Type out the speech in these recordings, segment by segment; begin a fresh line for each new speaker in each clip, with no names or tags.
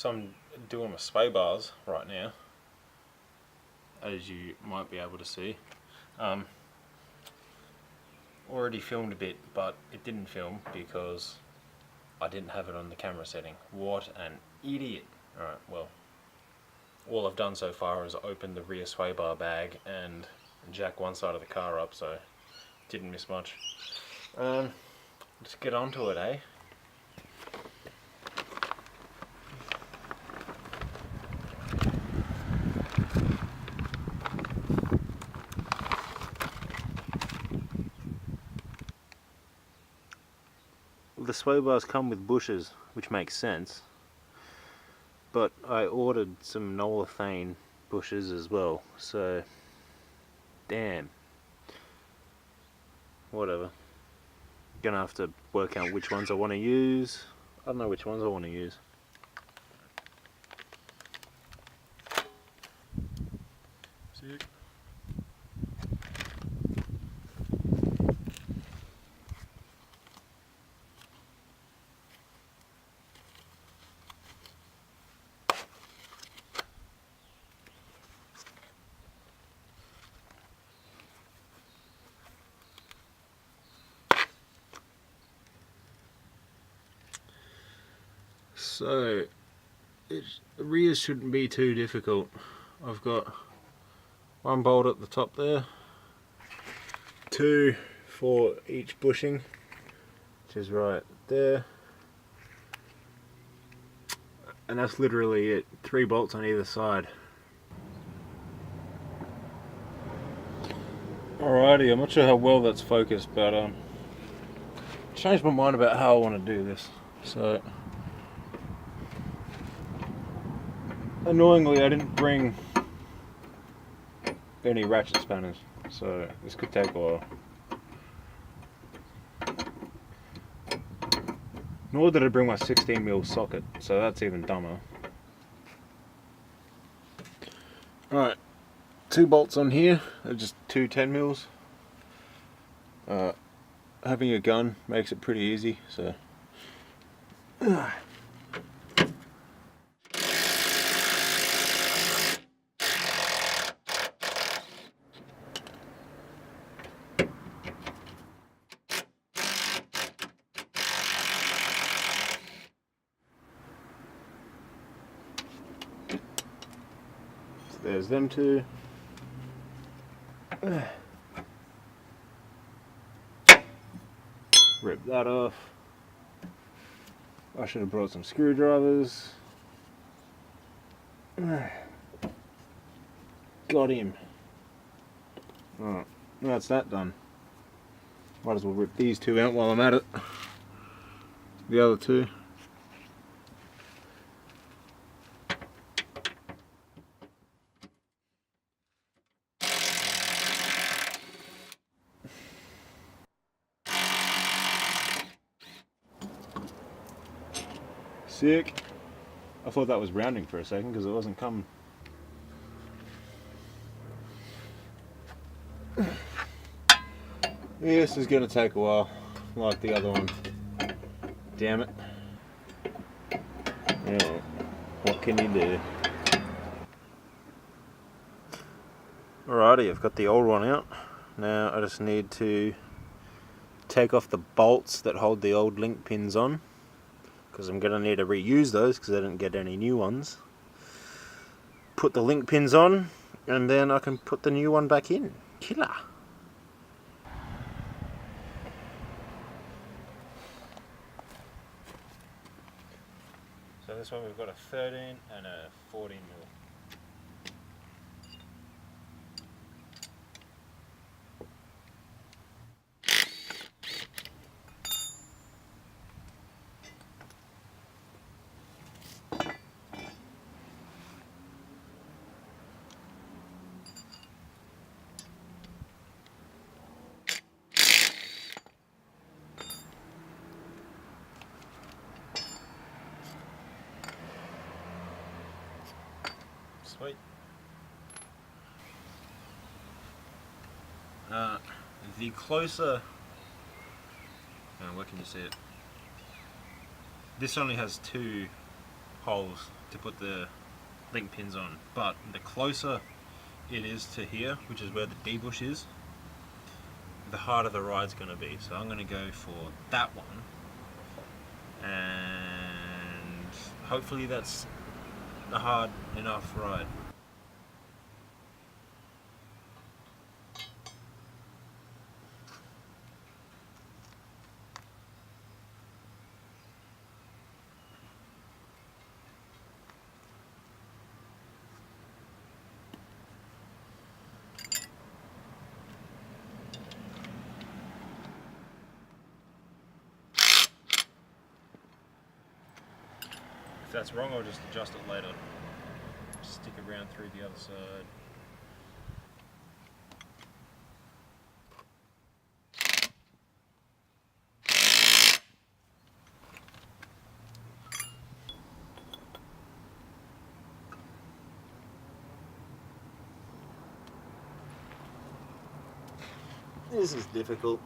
So I'm doing my sway bars right now, as you might be able to see. Already filmed a bit, but it didn't film because I didn't have it on the camera setting. What an idiot. Alright, well, all I've done so far is open the rear sway bar bag and jack one side of the car up, so didn't miss much. Let's get onto it, eh? The sway bars come with bushes, which makes sense, but I ordered some Nolathane bushes as well, so damn. Whatever. Gonna have to work out which ones I want to use. I don't know which ones I want to use. Sick. So, the rears shouldn't be too difficult. I've got one bolt at the top there, two for each bushing, which is right there, and that's literally it. 3 bolts on either side. Alrighty, I'm not sure how well that's focused, but changed my mind about how I want to do this. So annoyingly, I didn't bring any ratchet spanners, so this could take a while. Nor did I bring my 16mm socket, so that's even dumber. Alright, 2 bolts on here, they're just 2 10mm. Having a gun makes it pretty easy, so. There's them two. Rip that off. I should have brought some screwdrivers. Got him. Alright, that's that done. Might as well rip these two out while I'm at it. The other two. Sick. I thought that was rounding for a second because it wasn't coming. This is going to take a while, like the other one. Damn it. Yeah, what can you do? Alrighty, I've got the old one out. Now I just need to take off the bolts that hold the old link pins on, because I'm going to need to reuse those because I didn't get any new ones. Put the link pins on, and then I can put the new one back in. Killer! So this one we've got a 13 and a 14mm. Sweet. The closer, where can you see it? This only has 2 holes to put the link pins on, but the closer it is to here, which is where the D-bush is, the harder the ride's going to be. So I'm going to go for that one, and hopefully that's a hard enough ride. If that's wrong, I'll just adjust it later. Stick it around through the other side. This is difficult.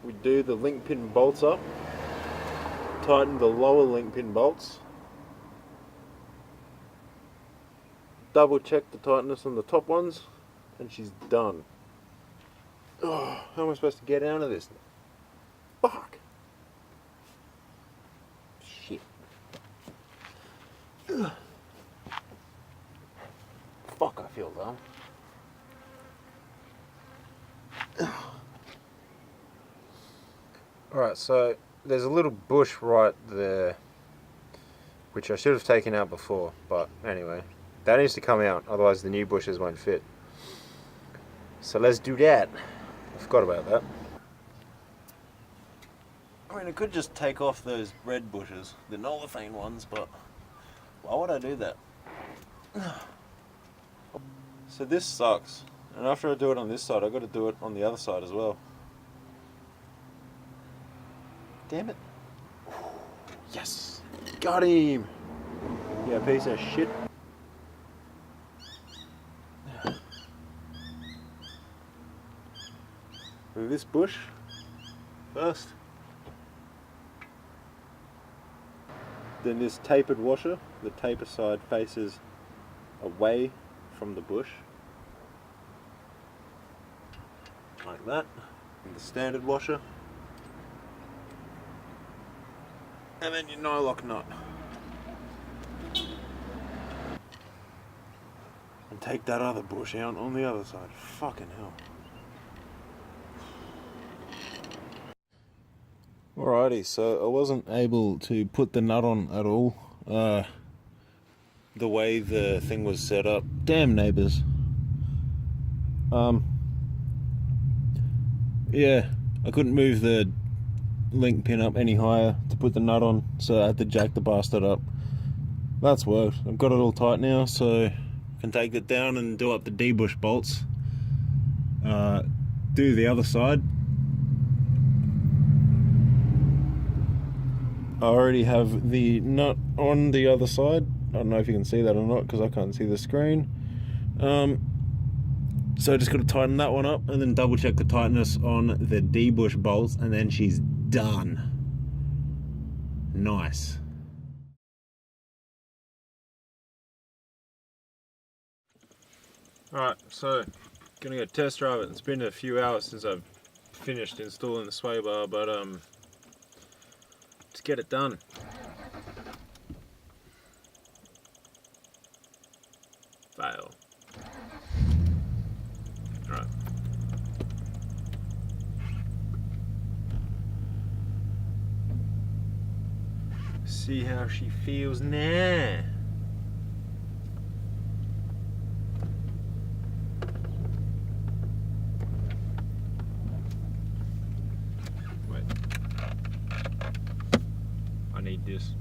We do the link pin bolts up, tighten the lower link pin bolts, double check the tightness on the top ones, and she's done. Oh, how am I supposed to get out of this? Fuck! Shit. Ugh. Fuck, I feel dumb. Alright, so there's a little bush right there, which I should have taken out before, but anyway, that needs to come out, otherwise the new bushes won't fit. So let's do that. I forgot about that. I mean, I could just take off those red bushes, the Nolithane ones, but why would I do that? So this sucks, and after I do it on this side, I've got to do it on the other side as well. Damn it. Yes! Got him! Yeah, piece of shit. Move this bush first. Then this tapered washer, the taper side faces away from the bush. Like that. And the standard washer. And then your nylock nut. And take that other bush out on the other side. Fucking hell. Alrighty, so I wasn't able to put the nut on at all. The way the thing was set up. Damn neighbours. Yeah, I couldn't move the link pin up any higher to put the nut on, so I had to jack the bastard up. That's worked. I've got it all tight now, so I can take it down and do up the D-bush bolts. Do the other side. I already have the nut on the other side. I don't know if you can see that or not because I can't see the screen. So I just got to tighten that one up and then double check the tightness on the D-bush bolts, and then she's done. Nice. Alright, so gonna go test drive it. It's been a few hours since I've finished installing the sway bar, but let's get it done. Fail. Alright. See how she feels now. Wait. I need this.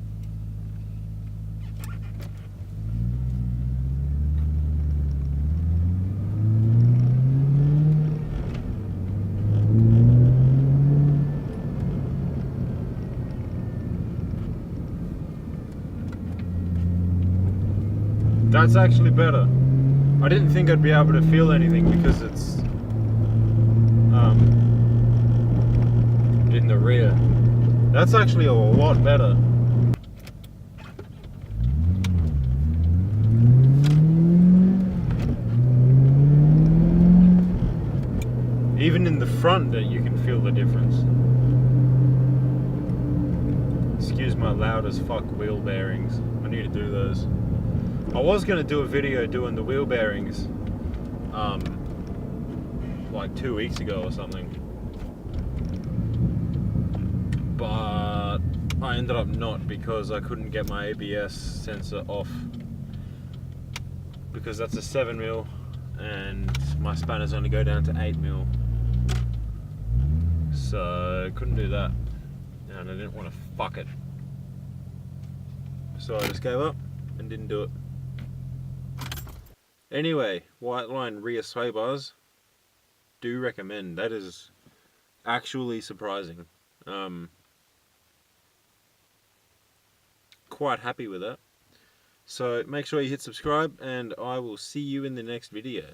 That's actually better. I didn't think I'd be able to feel anything because it's in the rear. That's actually a lot better. Even in the front that you can feel the difference. Excuse my loud as fuck wheel bearings. I need to do those. I was going to do a video doing the wheel bearings like 2 weeks ago or something, but I ended up not because I couldn't get my ABS sensor off, because that's a 7mm and my spanners only go down to 8mm, so I couldn't do that and I didn't want to fuck it, so I just gave up and didn't do it. Anyway, Whiteline rear sway bars, do recommend. That is actually surprising. Quite happy with that. So make sure you hit subscribe and I will see you in the next video.